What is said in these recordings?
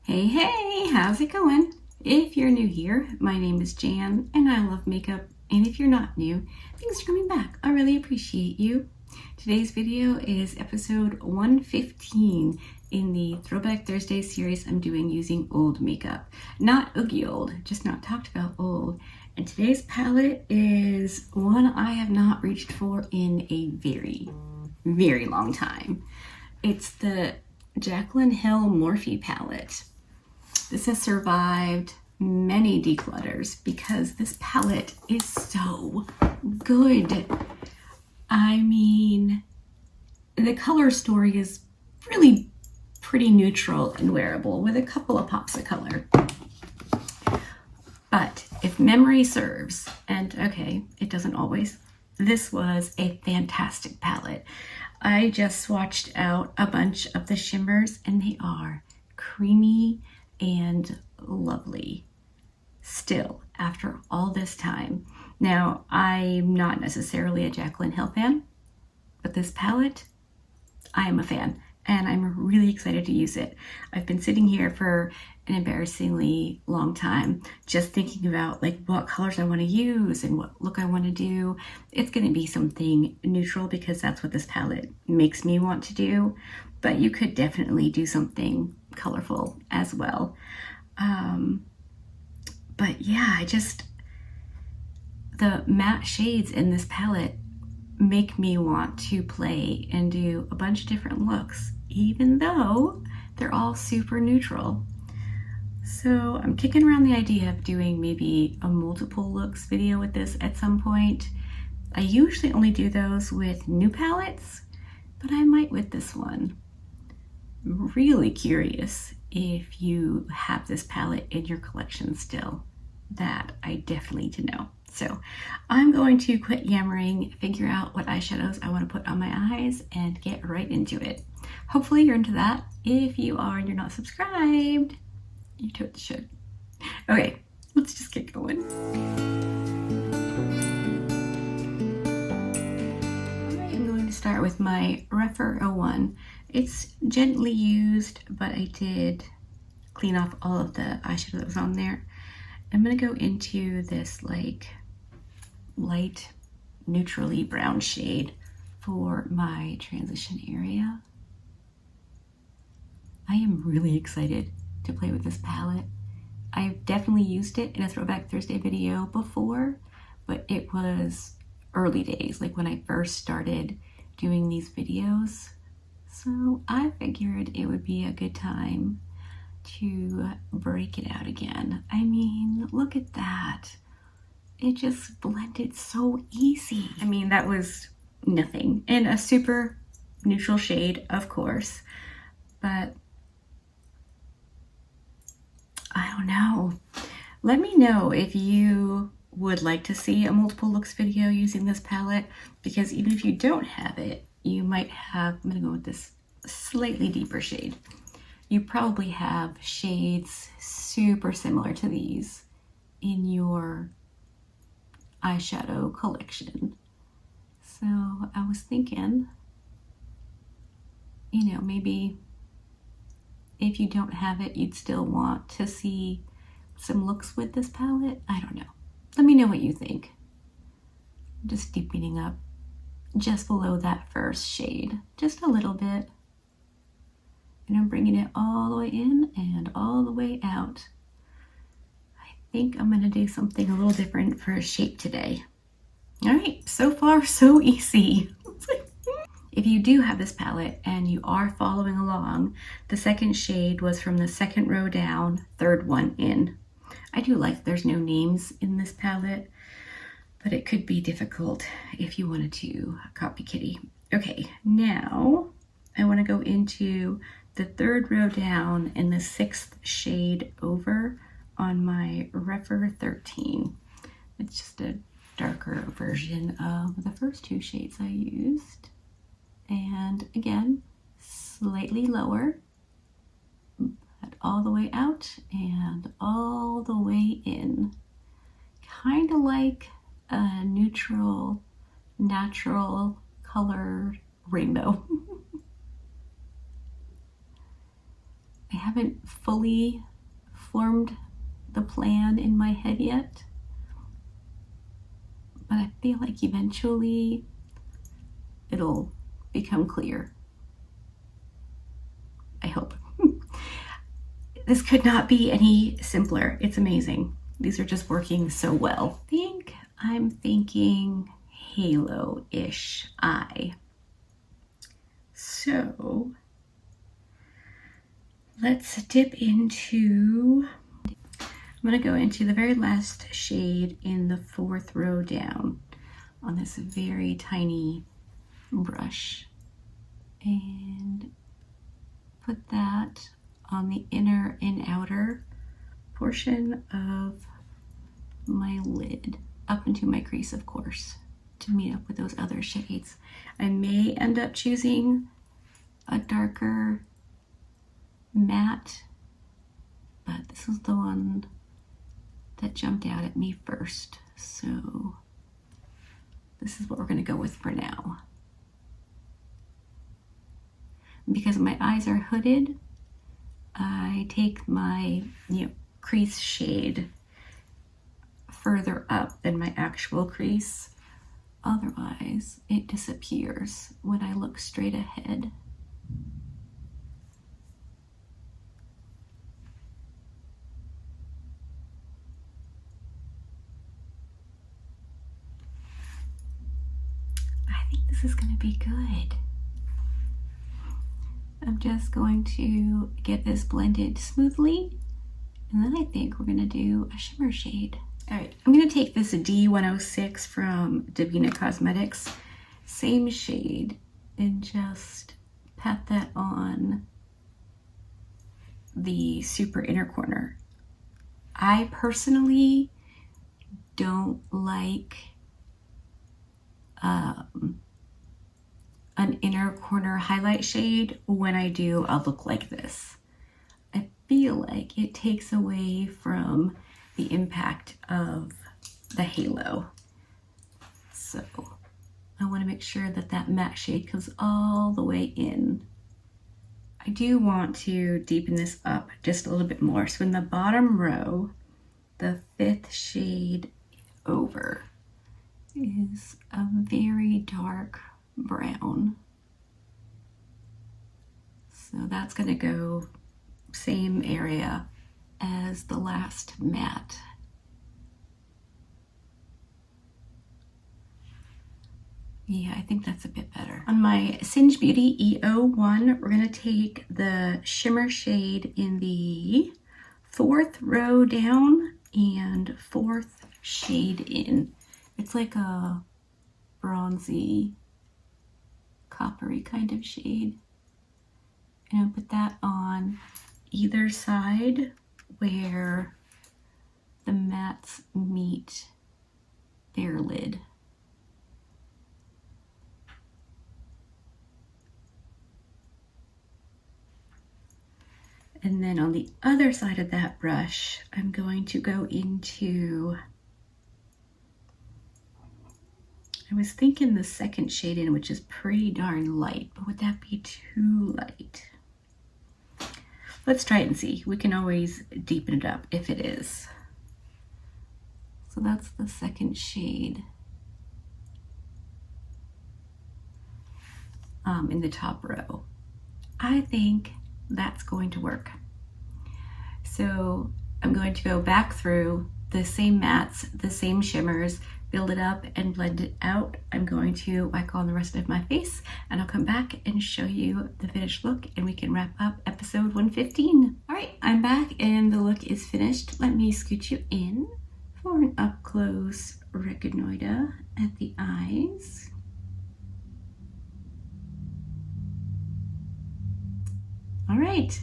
Hey, hey, how's it going? If you're new here, my name is Jan and I love makeup. And if you're not new, thanks for coming back. I really appreciate you. Today's video is episode 115 in the Throwback Thursday series I'm doing using old makeup. Not oogie old, just not talked about old. And today's palette is one I have not reached for in a very, very long time. It's the Jaclyn Hill Morphe palette. This has survived many declutters because this palette is so good. I mean, the color story is really pretty neutral and wearable with a couple of pops of color. But if memory serves, and okay, it doesn't always, this was a fantastic palette. I just swatched out a bunch of the shimmers and they are creamy and lovely still after all this time. Now, I'm not necessarily a Jaclyn Hill fan, but this palette, I am a fan and I'm really excited to use it. I've been sitting here for an embarrassingly long time just thinking about like what colors I want to use and what look I want to do. It's going to be something neutral because that's what this palette makes me want to do, but you could definitely do something colorful as well. But yeah, the matte shades in this palette make me want to play and do a bunch of different looks, even though they're all super neutral. So I'm kicking around the idea of doing maybe a multiple looks video with this at some point. I usually only do those with new palettes, but I might with this one. I'm really curious if you have this palette in your collection still. That I definitely need to know. So I'm going to quit yammering, figure out what eyeshadows I want to put on my eyes, and get right into it. Hopefully you're into that. If you are and you're not subscribed, you totally should. Okay, let's just get going. I'm going to start with my Refer 01. It's gently used, but I did clean off all of the eyeshadow that was on there. I'm gonna go into this like light neutrally brown shade for my transition area. I am really excited to play with this palette. I've definitely used it in a Throwback Thursday video before, but it was early days, like when I first started doing these videos. So I figured it would be a good time to break it out again. I mean, look at that. It just blended so easy. I mean, that was nothing. And a super neutral shade, of course, but I don't know. Let me know if you would like to see a multiple looks video using this palette, because even if you don't have it, you might have, I'm gonna go with this slightly deeper shade. You probably have shades super similar to these in your eyeshadow collection. So I was thinking, you know, maybe if you don't have it, you'd still want to see some looks with this palette. I don't know. Let me know what you think. I'm just deepening up just below that first shade, just a little bit. And I'm bringing it all the way in and all the way out. I think I'm gonna do something a little different for a shape today. All right, so far so easy. If you do have this palette and you are following along, the second shade was from the second row down, third one in. I do like there's no names in this palette, but it could be difficult if you wanted to copy kitty. Okay, now I wanna go into the third row down in the sixth shade over on my Refer 13. It's just a darker version of the first two shades I used. And again, slightly lower, but all the way out and all the way in. Kind of like a neutral, natural colored rainbow. haven't fully formed the plan in my head yet, but I feel like eventually it'll become clear. I hope. This could not be any simpler. It's amazing. These are just working so well. I'm thinking halo-ish eye. So let's dip into, I'm gonna go into the very last shade in the 4th row down on this very tiny brush and put that on the inner and outer portion of my lid, up into my crease, of course, to meet up with those other shades. I may end up choosing a darker matte, but this is the one that jumped out at me first, so this is what we're going to go with for now. Because my eyes are hooded, I take my crease shade further up than my actual crease. Otherwise, it disappears when I look straight ahead. I think this is going to be good. I'm just going to get this blended smoothly, and then I think we're going to do a shimmer shade. All right, I'm going to take this D106 from Davina Cosmetics, same shade, and just pat that on the super inner corner. I personally don't like an inner corner highlight shade. When I do, I'll look like this. I feel like it takes away from the impact of the halo. So I want to make sure that that matte shade comes all the way in. I do want to deepen this up just a little bit more. So in the bottom row, the 5th shade over is a very dark brown. So that's going to go same area as the last matte. Yeah, I think that's a bit better. On my Singe Beauty E01, we're going to take the shimmer shade in the 4th row down and 4th shade in. It's like a bronzy, coppery kind of shade. And I'll put that on either side where the mattes meet their lid. And then on the other side of that brush, I'm going to go into, I was thinking the 2nd shade in, which is pretty darn light, but would that be too light? Let's try it and see. We can always deepen it up if it is. So that's the 2nd shade in the top row. I think that's going to work. So I'm going to go back through the same mattes, the same shimmers, build it up and blend it out. I'm going to whack on the rest of my face, and I'll come back and show you the finished look, and we can wrap up episode 115. All right, I'm back and the look is finished. Let me scoot you in for an up close reconnoiter at the eyes. All right,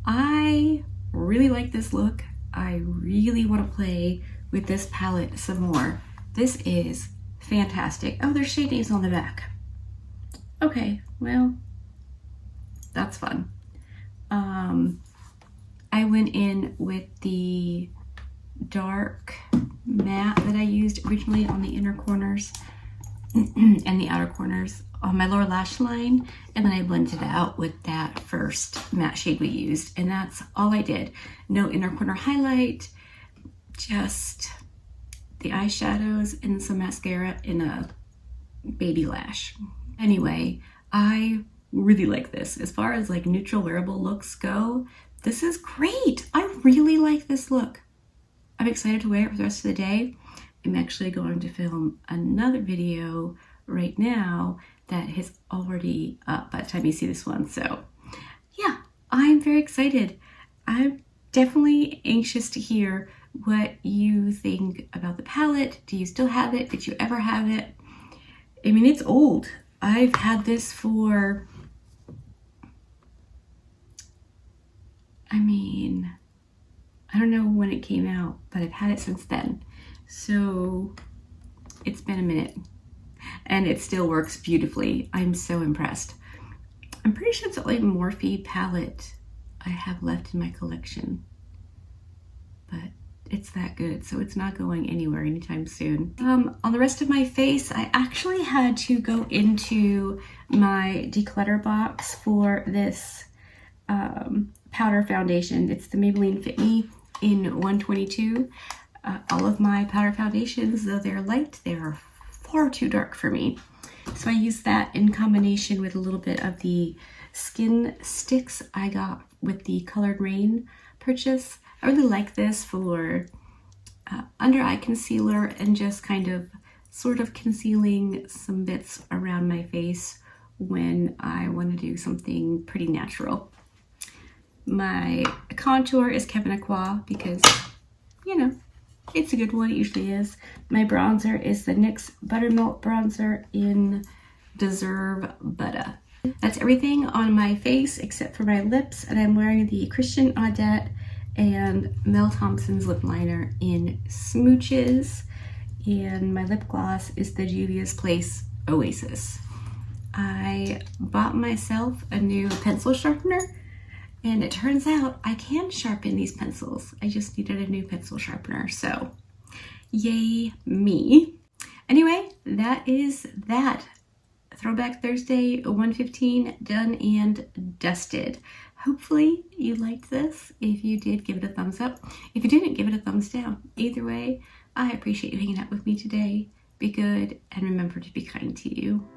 I really like this look. I really want to play with this palette some more. This is fantastic. Oh, there's shade names on the back. Okay, well, that's fun. I went in with the dark matte that I used originally on the inner corners. and the outer corners on my lower lash line, and then I blended it out with that first matte shade we used, and that's all I did. No inner corner highlight, just the eyeshadows and some mascara in a baby lash. Anyway, I really like this. As far as like neutral wearable looks go, this is great. I really like this look. I'm excited to wear it for the rest of the day. I'm actually going to film another video right now that is already up by the time you see this one. So yeah, I'm very excited. I'm definitely anxious to hear what you think about the palette. Do you still have it? Did you ever have it? I mean, it's old. I've had this for, I don't know when it came out, but I've had it since then. So it's been a minute and it still works beautifully. I'm so impressed. I'm pretty sure it's the only Morphe palette I have left in my collection, but it's that good, so it's not going anywhere anytime soon. On the rest of my face, I actually had to go into my declutter box for this powder foundation. It's the Maybelline Fit Me in 122. All of my powder foundations, though they're light, they're far too dark for me. So I used that in combination with a little bit of the skin sticks I got with the Colored Rain purchase. I really like this for under eye concealer and just kind of sort of concealing some bits around my face when I want to do something pretty natural. My contour is Kevin Aqua because, you know, it's a good one. It usually is. My bronzer is the NYX Buttermilk Bronzer in Deserve Butter. That's everything on my face except for my lips, and I'm wearing the Christian Audette and Mel Thompson's lip liner in Smooches, and my lip gloss is the Juvia's Place Oasis. I bought myself a new pencil sharpener, and it turns out I can sharpen these pencils. I just needed a new pencil sharpener, so yay me. Anyway, that is that. Throwback Thursday 115 done and dusted. Hopefully you liked this. If you did, give it a thumbs up. If you didn't, give it a thumbs down. Either way, I appreciate you hanging out with me today. Be good and remember to be kind to you.